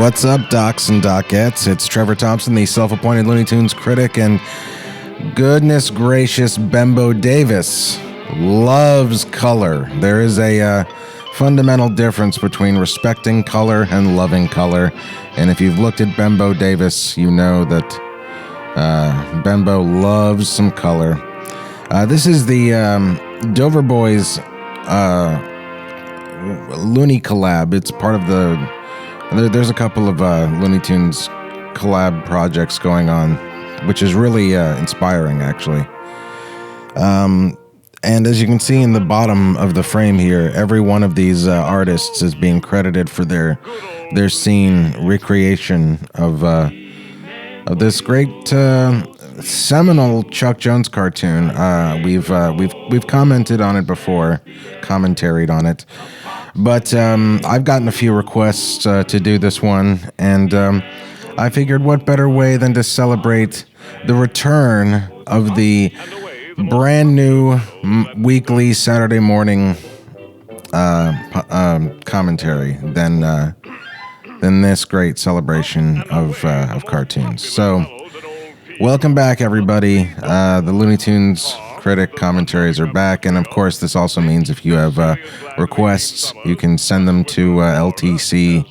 What's up, docs and docettes? It's Trevor Thompson, the self-appointed Looney Tunes critic, and goodness gracious, Bembo Davis loves color. There is a fundamental difference between respecting color and loving color, and if you've looked at Bembo Davis, you know that Bembo loves some color. This is the Dover Boys Looney Collab. It's part of the... There's a couple of Looney Tunes collab projects going on, which is really inspiring, actually. And as you can see in the bottom of the frame here, every one of these artists is being credited for their scene recreation of this great seminal Chuck Jones cartoon. We've commented on it before, commentaried on it. But I've gotten a few requests to do this one, and I figured what better way than to celebrate the return of the brand new weekly Saturday morning commentary than this great celebration of cartoons. So, welcome back, everybody. The Looney Tunes Critic Commentaries are back, and of course this also means if you have requests, you can send them to ltc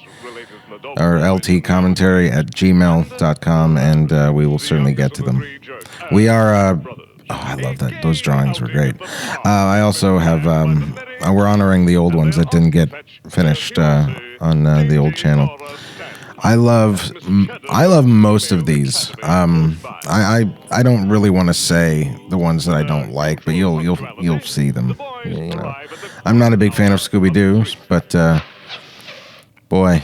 or ltcommentary at gmail.com, and we will certainly get to them. We are I love that. Those drawings were great. I also have we're honoring the old ones that didn't get finished on the old channel. I love most of these. I don't really want to say the ones that I don't like, but you'll see them. You know, I'm not a big fan of Scooby-Doo, but boy,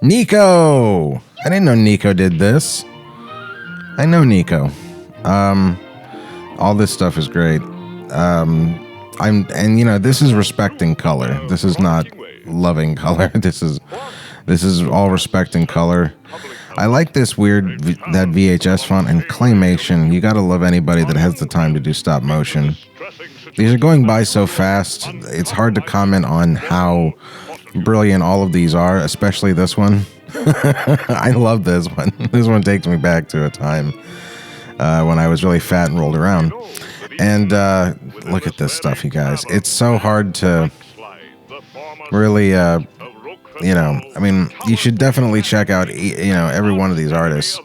Nico! I didn't know Nico did this. I know Nico. All this stuff is great. This is respecting color. This is not loving color. This is all respecting color. I like this weird, that VHS font and claymation. You gotta love anybody that has the time to do stop motion. These are going by so fast, it's hard to comment on how brilliant all of these are, especially this one. I love this one. This one takes me back to a time when I was really fat and rolled around. And look at this stuff, you guys. It's so hard to really... you should definitely check out, every one of these artists.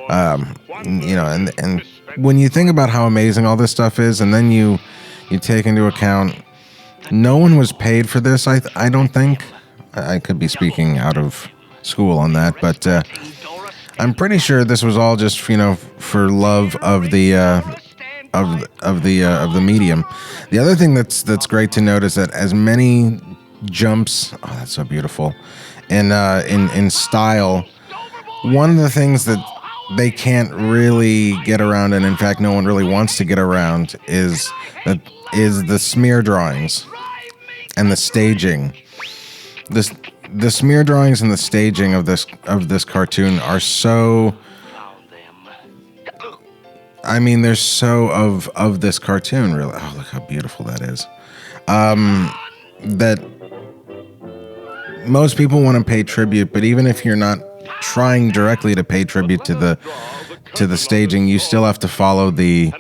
And when you think about how amazing all this stuff is, and then you take into account, no one was paid for this, I don't think. I could be speaking out of school on that, but I'm pretty sure this was all just, for love of the medium. The other thing that's great to note is that as many jumps, oh, that's so beautiful, in style, one of the things that they can't really get around, and in fact no one really wants to get around, is the smear drawings and the staging. The smear drawings and the staging of this cartoon are so, they're so of this cartoon, really. Oh, look how beautiful that is. That most people want to pay tribute, but even if you're not trying directly to pay tribute to the staging, you still have to follow the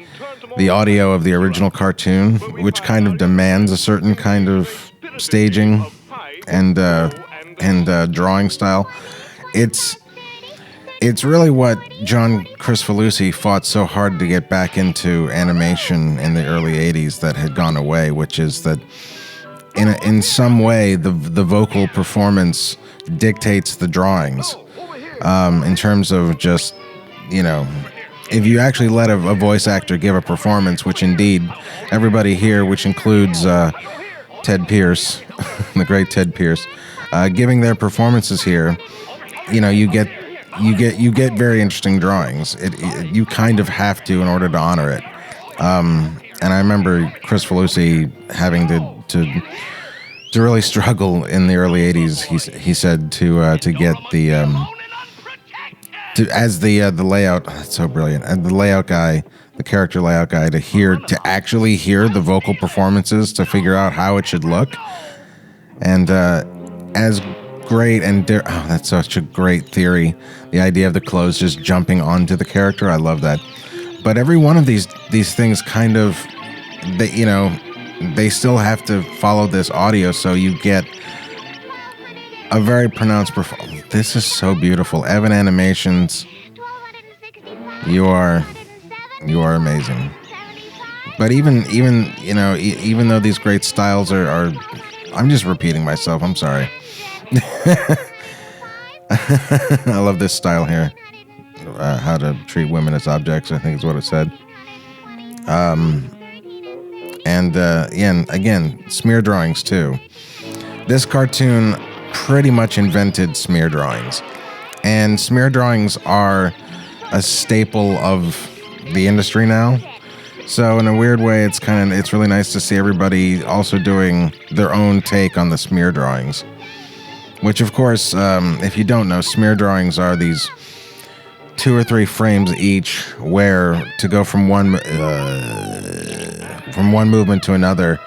audio of the original cartoon, which kind of demands a certain kind of staging and drawing style. It's really what John Kricfalusi fought so hard to get back into animation in the early 80s that had gone away, which is that in some way the vocal performance dictates the drawings, in terms of just, if you actually let a voice actor give a performance, which indeed everybody here, which includes Ted Pierce, the great Ted Pierce, giving their performances here, you get very interesting drawings. You kind of have to in order to honor it. And I remember Kricfalusi having to really struggle in the early 80s. He said to get the layout. That's so brilliant. And the layout guy, the character layout guy, to actually hear the vocal performances to figure out how it should look. And as great, and that's such a great theory. The idea of the clothes just jumping onto the character, I love that. But every one of these things kind of, they still have to follow this audio, so you get a very pronounced performance. This is so beautiful. Evan Animations, you are amazing. But even though these great styles are I'm just repeating myself. I'm sorry. I love this style here. How to treat women as objects, I think is what it said. And again, smear drawings too. This cartoon pretty much invented smear drawings. And smear drawings are a staple of the industry now. So in a weird way, it's really nice to see everybody also doing their own take on the smear drawings. Which, of course, if you don't know, smear drawings are these 2 or 3 frames each, where to go from one movement to another,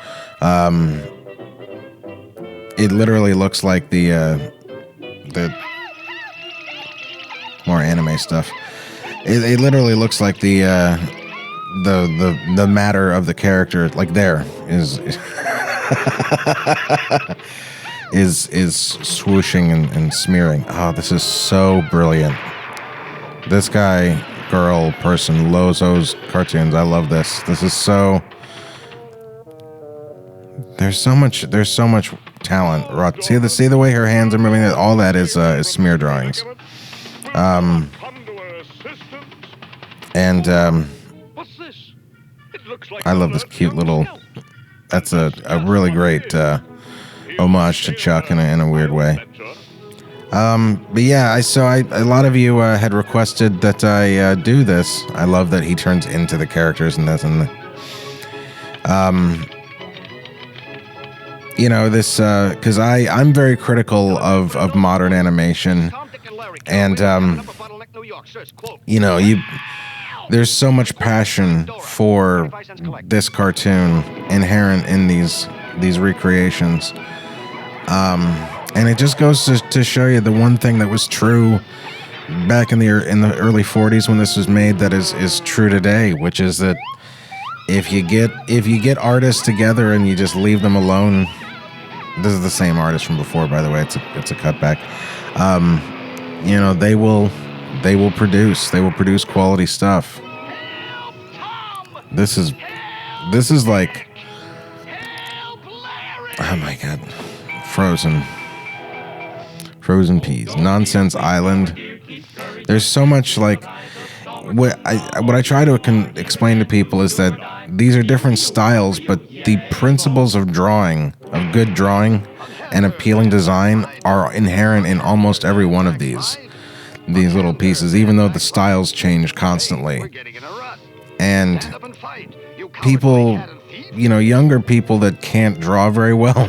it literally looks like the more anime stuff. It literally looks like the matter of the character, like there is swooshing and smearing. Oh, this is so brilliant. This guy, girl, person, Lozo's cartoons. I love this. This is so. There's so much talent. See the way her hands are moving. All that is smear drawings. I love this cute little. That's a really great homage to Chuck in a weird way. But yeah, a lot of you had requested that I do this. I love that he turns into the characters and this this because I'm very critical of modern animation, and there's so much passion for this cartoon inherent in these recreations. And it just goes to show you the one thing that was true back in the early 40s when this was made that is true today, which is that if you get artists together and you just leave them alone, this is the same artist from before, by the way. It's a cutback. They will produce quality stuff. This is like, oh my god, Frozen Peas, Nonsense Island. There's so much like what I try to explain to people is that these are different styles, but the principles of good drawing and appealing design are inherent in almost every one of these little pieces, even though the styles change constantly. And people, younger people that can't draw very well,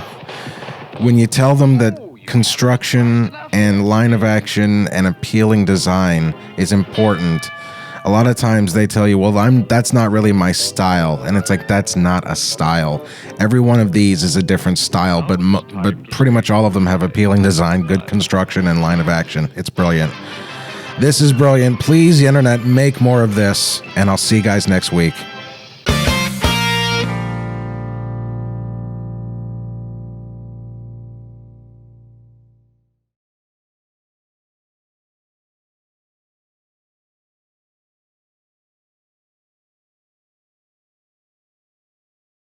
when you tell them that construction and line of action and appealing design is important, a lot of times they tell you, well, that's not really my style. And it's like, that's not a style. Every one of these is a different style, but pretty much all of them have appealing design, good construction, and line of action. It's brilliant. This is brilliant. Please, the internet, make more of this, and I'll see you guys next week.